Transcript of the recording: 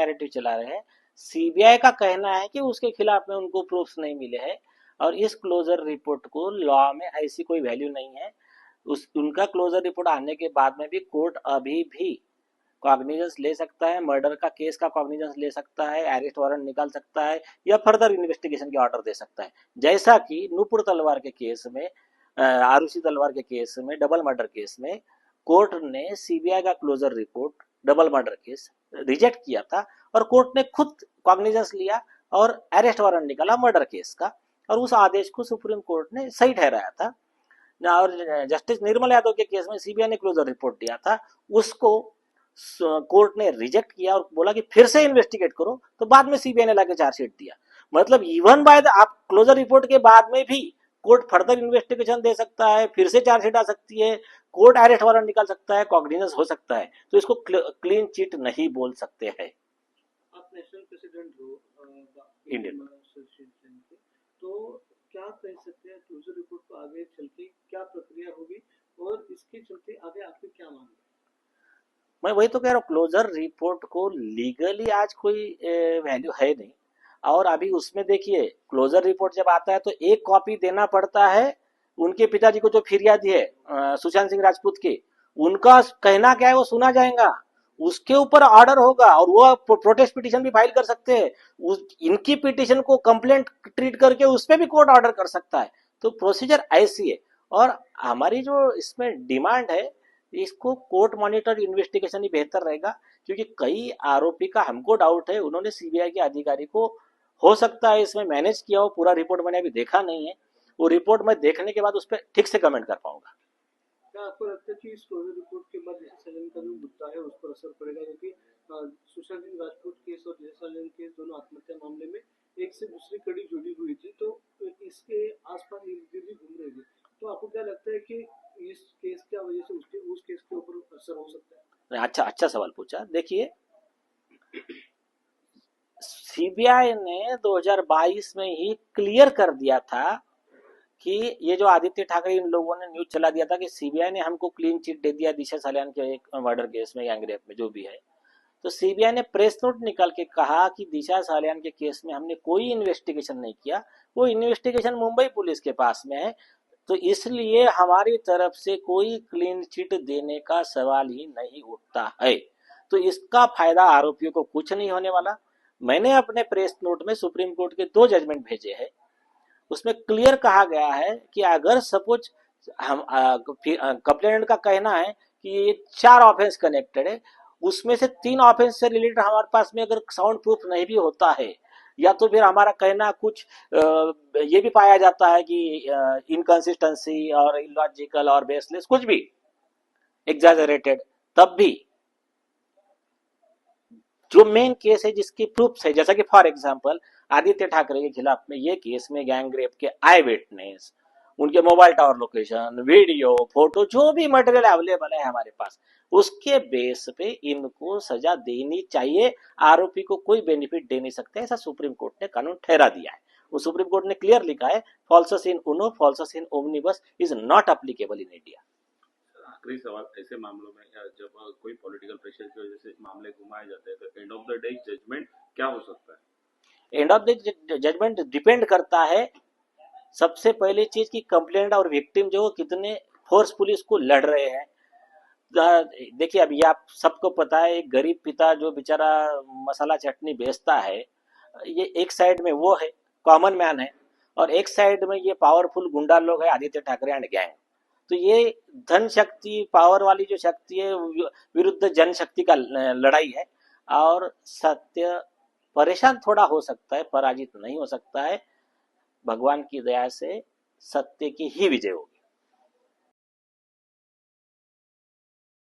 Narrative चला रहे हैं। सीबीआई का कहना है कि उसके खिलाफ में उनको प्रूफ्स नहीं मिले हैं और इस क्लोजर रिपोर्ट को लॉ में ऐसी कोई वैल्यू नहीं है। उनका क्लोजर रिपोर्ट आने के बाद में भी कोर्ट अभी भी कॉग्निजेंस ले सकता है, मर्डर का केस का कॉग्निजेंस ले सकता है, अरेस्ट वारंट निकाल सकता है या फर्दर इन्वेस्टिगेशन के ऑर्डर दे सकता है। जैसा कि नूपुर तलवार के केस में, आरुषि तलवार के केस में, डबल मर्डर केस में कोर्ट ने सीबीआई का closure report double murder case reject किया था और कोर्ट ने खुद कॉग्निजेंस लिया और अरेस्ट वारंट निकाला मर्डर केस का, और उस आदेश को सुप्रीम कोर्ट ने सही ठहराया था। और जस्टिस निर्मल यादव के केस में सीबीआई ने क्लोजर रिपोर्ट दिया था, उसको कोर्ट ने रिजेक्ट किया और बोला कि फिर से इन्वेस्टिगेट करो, तो बाद में सीबीआई ने लाके चार्जशीट दिया। मतलब इवन बाय आप क्लोजर रिपोर्ट के बाद में भी कोर्ट फर्दर इन्वेस्टिगेशन दे सकता है, फिर से चार्जशीट आ सकती है, कोर्ट अरेस्ट वारंट निकाल सकता है, कॉग्निजेंस हो सकता है, तो इसको क्लीन चिट नहीं बोल सकते हैं। आप नेशनल प्रेसिडेंट हो इंडियन, तो क्या कह सकते हैं क्लोजर रिपोर्ट को आगे चल के क्या प्रक्रिया होगी और इसके चलते आगे आपके क्या मांग है? मैं वही तो कह रहा हूँ, क्लोजर रिपोर्ट को लीगली आज कोई वैल्यू है नहीं। और अभी उसमें देखिए, क्लोजर रिपोर्ट जब आता है तो एक कॉपी देना पड़ता है उनके पिताजी को जो फिरियादी है सुशांत सिंह राजपूत की, उनका कहना क्या है वो सुना जाएगा, उसके ऊपर ऑर्डर होगा और वो प्रोटेस्ट पिटीशन भी फाइल कर सकते हैं। इनकी पिटीशन को कंप्लेंट ट्रीट करके उस पर भी कोर्ट ऑर्डर कर सकता है। तो प्रोसीजर ऐसी है। और हमारी जो इसमें डिमांड है, इसको कोर्ट मॉनिटर इन्वेस्टिगेशन ही बेहतर रहेगा, क्योंकि कई आरोपी का हमको डाउट है, उन्होंने सीबीआई के अधिकारी को हो सकता है इसमें मैनेज किया हो। पूरा रिपोर्ट मैंने अभी देखा नहीं है, वो रिपोर्ट मैं देखने के बाद उस पर ठीक से कमेंट कर पाऊंगा। क्या आपको लगता है कि इस क्लोजर रिपोर्ट के बाद जयसवाल का जो मुद्दा है उस पर असर पड़ेगा? क्योंकि सुशांत सिंह राजपूत केस और जयसवाल केस दोनों आत्महत्या मामले में एक से दूसरी कड़ी जुड़ी हुई थी, तो इसके आसपास इर्द-गिर्द घूम रही थी। तो आपको क्या लगता है कि इस केस की वजह से उस केस के ऊपर असर हो सकता है? अच्छा सवाल पूछा। देखिए, सीबीआई ने 2022 में ही क्लियर कर दिया था कि ये जो आदित्य ठाकरे इन लोगों ने न्यूज चला दिया था कि सीबीआई ने हमको क्लीन चिट दे दिया दिशा सालियान के एक मर्डर केस में, गैंगरेप में, जो भी है। तो सीबीआई ने प्रेस नोट निकाल के कहा कि दिशा सालियान के केस में हमने कोई इन्वेस्टिगेशन नहीं किया, वो इन्वेस्टिगेशन मुंबई पुलिस के पास में है, तो इसलिए हमारी तरफ से कोई क्लीन चिट देने का सवाल ही नहीं उठता है। तो इसका फायदा आरोपियों को कुछ नहीं होने वाला। मैंने अपने प्रेस नोट में सुप्रीम कोर्ट के 2 जजमेंट भेजे हैं, उसमें क्लियर कहा गया है कि अगर सपोज हम कंप्लेनेंट का कहना है कि ये 4 ऑफेंस कनेक्टेड है, उसमें से 3 ऑफेंस से रिलेटेड हमारे पास में अगर साउंड प्रूफ नहीं भी होता है, या तो फिर हमारा कहना कुछ ये भी पाया जाता है कि इनकंसिस्टेंसी और इलॉजिकल और बेसलेस, कुछ भी एग्जैजरेटेड, तब भी जो मेन केस है जिसकी प्रूफ है, जैसा कि फॉर एग्जांपल आदित्य ठाकरे के खिलाफ में ये केस में गैंगरेप के आई विटनेस, उनके mobile tower location, video, photo, जो भी मटेरियल अवेलेबल है हमारे पास, उसके बेस पे इनको सजा देनी चाहिए। आरोपी को कोई बेनिफिट दे नहीं सकते, ऐसा सुप्रीम कोर्ट ने कानून ठहरा दिया है। वो सुप्रीम कोर्ट ने क्लियर लिखा है, falsus in uno falsus in omnibus is not applicable in India. आखिरी सवाल, ऐसे मामलों में जब कोई पॉलिटिकल प्रेशर की वजह से मामले घुमाए जाते हैं, तो end of the day judgement क्या हो सकता है? End of the judgement depend करता है सबसे पहली चीज की कंप्लेंट और विक्टिम जो कितने फोर्सफुली उसको लड़ रहे हैं। देखिए, अभी आप सबको पता है, एक गरीब पिता जो बेचारा मसाला चटनी बेचता है, ये एक साइड में वो है, कॉमन मैन है, और एक साइड में ये पावरफुल गुंडा लोग है, आदित्य ठाकरे एंड गैंग। तो ये धन शक्ति, पावर वाली जो शक्ति है, विरुद्ध जनशक्ति का लड़ाई है। और सत्य परेशान थोड़ा हो सकता है, पराजित नहीं हो सकता है। भगवान की दया से सत्य की ही विजय होगी।